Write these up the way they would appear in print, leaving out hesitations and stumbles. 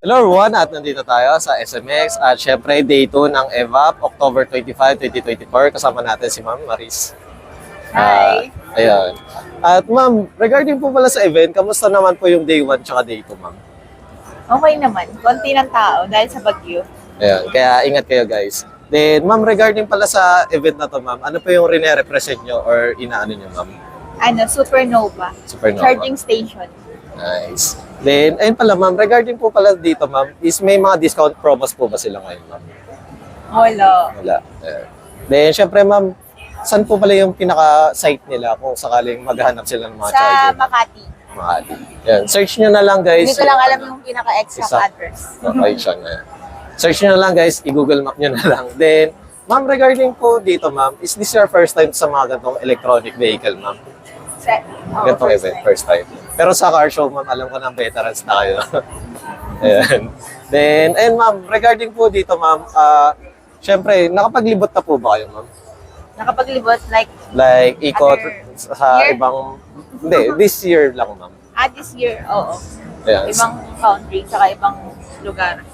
Hello everyone, at nandito tayo sa SMX at syempre day 2 ng EVAP, October 25, 2024. Kasama natin si Ma'am Maris. Hi! Ayan. At Ma'am, regarding po pala sa event, kamusta naman po yung day 1 tsaka day 2, Ma'am? Okay naman. Konti ng tao dahil sa bagyo. Ayan, kaya ingat kayo guys. Then Ma'am, regarding pala sa event na to Ma'am, ano po yung rene-represent nyo or inaano nyo Ma'am? Supernova. Supernova. Charging station. Nice. Then, ayun pala Ma'am, regarding po pala dito Ma'am, is may mga discount promos po ba sila ngayon Ma'am? Wala. Wala. Ayan. Then, syempre ma'am, saan po pala yung pinaka-site nila kung sakaling maghahanap sila ng mga Sa charger? Makati. Makati. Yan. Search nyo na lang guys. Hindi ko lang alam yung pinaka-exact Exact. address. Okay, siya na. Search nyo na lang guys, i-google map nyo na lang. Then, ma'am, regarding po dito ma'am, is this your first time sa mga ganitong electronic vehicle ma'am? Ganitong event, first time. Pero sa car show ma'am, alam ko ng veterans na kayo. Ayan. Then, ayun ma'am, regarding po dito ma'am, syempre, nakapaglibot na po ba kayo ma'am? Nakapaglibot like Like, ikot Other sa year? ibang... Hindi, this year lang, ma'am. this year, oo. Ayan. Ibang country, tsaka ibang lugar.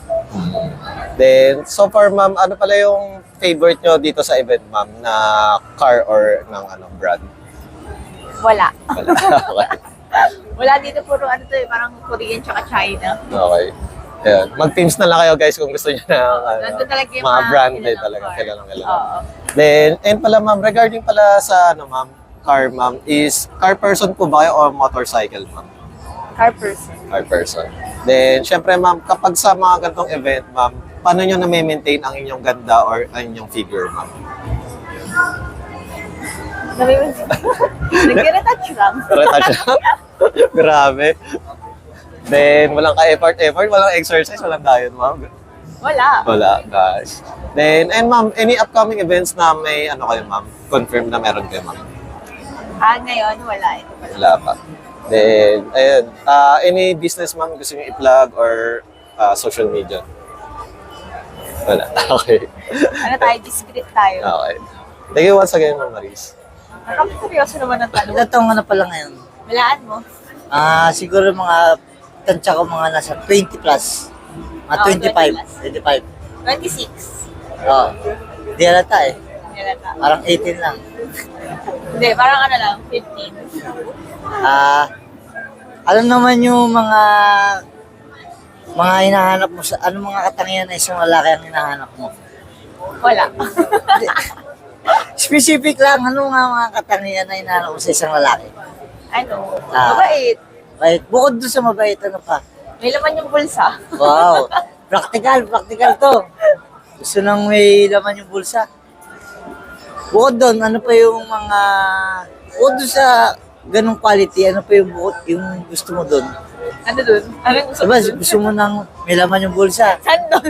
Then, so far, ma'am, ano pala yung favorite nyo dito sa event, ma'am, na car or ng brand? Wala. Wala. Okay. Wala dito puro parang Korean tsaka China. Okay. Ayan. Mag-teams na lang kayo, guys, kung gusto nyo ng Nandun talaga yung mga branded kilalang talaga. car. Kilalang. Oo. Then, and pala, ma'am, regarding pala sa, ma'am, car, ma'am, is car person po ba kayo or motorcycle, ma'am? Car person. Car person. Then, syempre ma'am, kapag sa mga ganitong event, ma'am, paano nyo na-maintain ang inyong ganda or ang inyong figure, ma'am? Nag-retouch lang. Retouch lang? Grabe. Then, walang ka-effort, walang exercise, walang diet, ma'am. Wala. Wala, guys. Then, and ma'am, any upcoming events na may, kayo, ma'am? Confirm na meron kayo, ma'am? Ngayon, wala. Ito pala. Wala pa. Then, ayun. Any business, ma'am, gusto nyo i-plug or social media? Wala. Okay. Discreet tayo. Okay. Thank you once again, Ma'am Maris. Nakapagseryoso naman ang tanong. Ilang taong ka na pala ngayon? Walaan mo. Siguro mga tansya ko mga nasa 20 plus. Mga Oo, 25. 20 26. 25. Oo. Di halata eh. Yan na. Parang 18 lang. Hindi, parang lang, 15. Alam naman yung mga hinahanap mo sa mga katangian na isang lalaki ang hinahanap mo. Wala. Specific lang, ano nga mga katangian na hinahanap mo sa isang lalaki? Mabait. Right? Bukod doon sa mabait, ano pa? May laman yung bulsa. Wow! Practical to. Gusto nang may laman yung bulsa. Bukod doon, ano pa yung bukod doon sa ganong quality, ano pa yung gusto mo doon? Ano dun? Ano yung gusto? Diba, gusto mo nang may laman yung bulsa. Saan dun?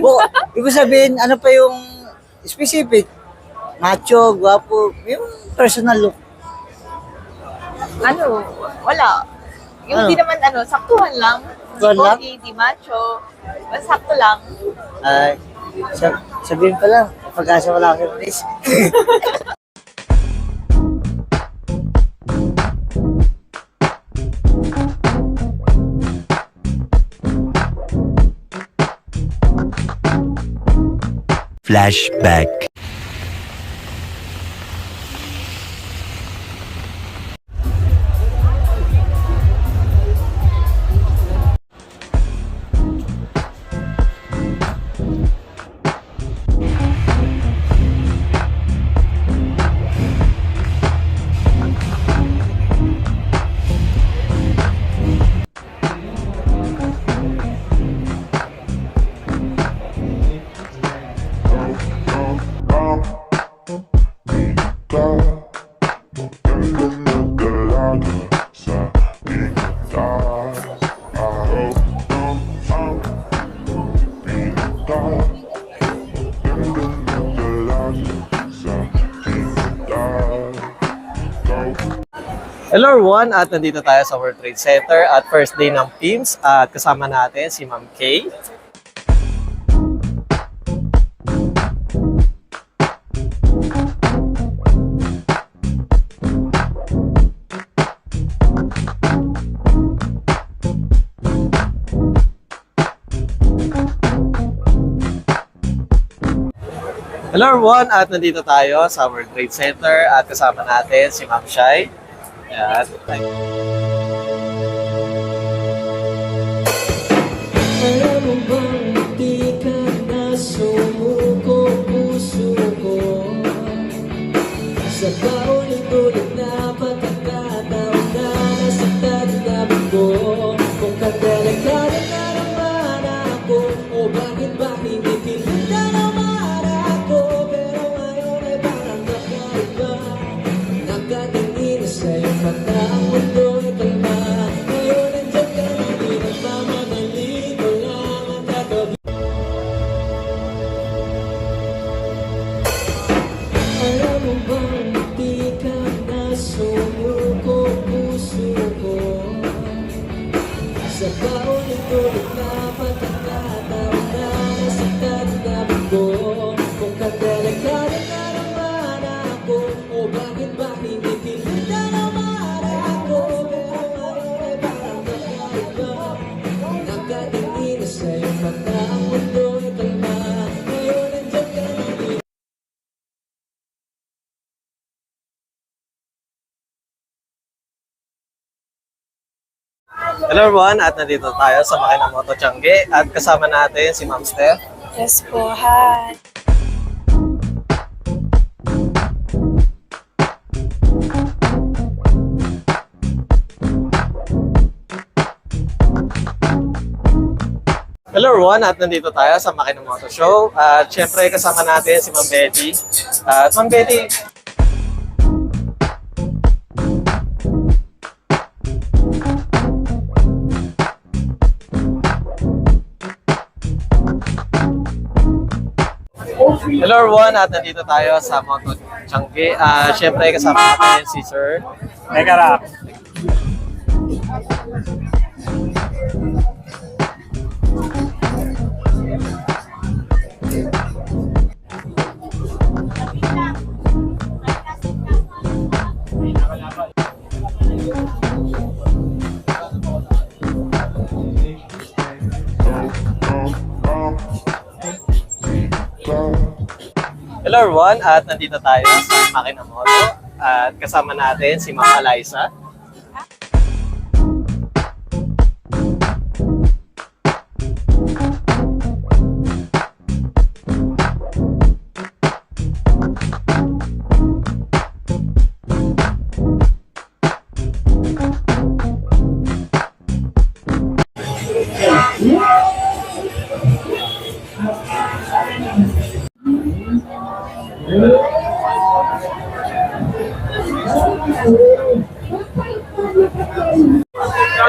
Ibig sabihin, ano pa yung specific? Macho, guwapo, yung personal look. Wala. Yung Ano? di naman saktuhan lang. Saktuhan Di lang? pogi, di macho. Basta sakto lang. Ay, sabihin pa lang, pag-asa wala kayo please. Flashback. Hello everyone, at nandito tayo sa World Trade Center at first day ng PIMS at kasama natin si Ma'am Kay. Hello everyone, at nandito tayo sa World Trade Center at kasama natin si Ma'am Shai. Ayan. Alam mo bang di ka na sumuko puso ko sa paulit-ulit na pagkakataon na nasaktan na ko kung kadelikado na naman ako o bakit ba hindi tinunda naman ako pero ngayon ay parang kakaiba nakatingin sa iyong mata ang mundo ay kalma ngayon nandiyan ka na di nagmamadali ko lang ang gagawin. Alam mo bang di ka na sumuko puso ko sa paulit-ulit na pagkakataon na nasaktan na ko kung kadelikado na naman ako o bakit ba hindi tinunda naman ako pero ngayon ay parang kakaiba nakatingin sa iyong mata ang mundo ay kalma ngayon nandiyan ka na di. Hello everyone, at nandito tayo sa Makinamoto Changi at kasama natin si Ma'am Steph. Yes po, hi. Hello everyone, at nandito tayo sa Makinamoto Show at syempre kasama natin si Ma'am Betty. At Ma'am Betty, hello everyone, at nandito tayo sa Moto Changi. Syempre kasama natin si Sir. Megarap. Hello everyone, at nandito tayo sa Makinamoto at kasama natin si Ma'am Eliza.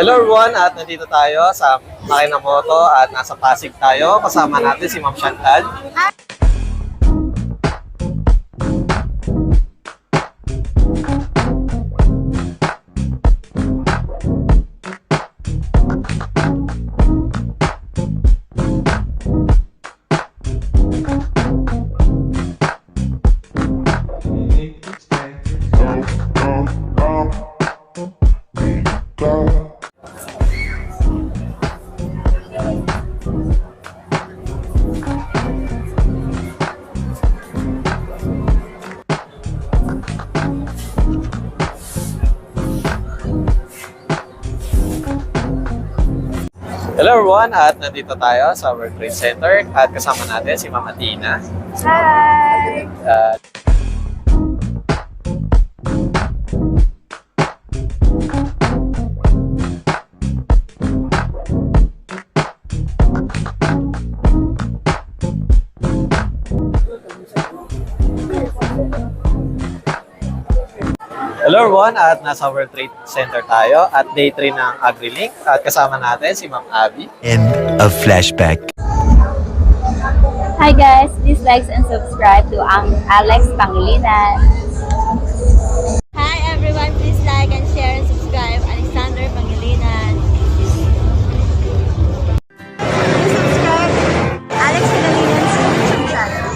Hello everyone, at nandito tayo sa Makinamoto at nasa Pasig tayo. Kasama natin si Ma'am Chantal. Hello everyone, at nandito tayo sa World Trade Center at kasama natin si Ma'am Athena. Hi! Hello everyone, at nasa World Trade Center tayo at day 3 ng AgriLink at kasama natin si Ma'am Abby. End of flashback. Hi guys, please like and subscribe to Alex Pangilinan. Hi everyone, please like and share and subscribe Alexander Pangilinan. Please subscribe Alex Pangilinan YouTube channel.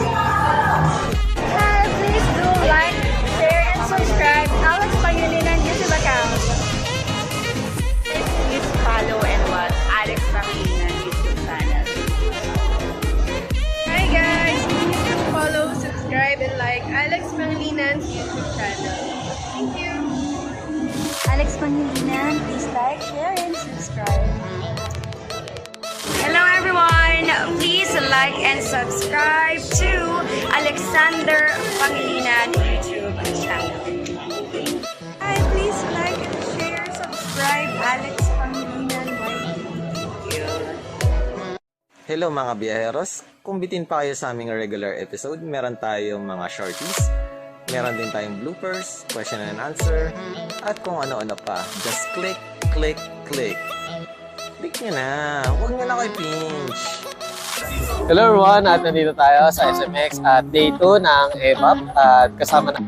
Hi, please do like, share and subscribe Alex Pangilinan YouTube account. Please follow and watch Alex Pangilinan YouTube channel. Hi guys, please follow, subscribe like and subscribe to Alexander Pangilinan YouTube channel. Hi, please like and share, subscribe Alex Pangilinan YouTube. Hello mga biyaheros, kung bitin pa kayo sa aming regular episode, meron tayong mga shorties, meron din tayong bloopers, question and answer, at kung ano-ano pa. Just click, click, click. Click nyo na, huwag nyo na kayo pinch. Hello everyone, at nandito tayo sa SMX at day 2 ng EVAP at kasama na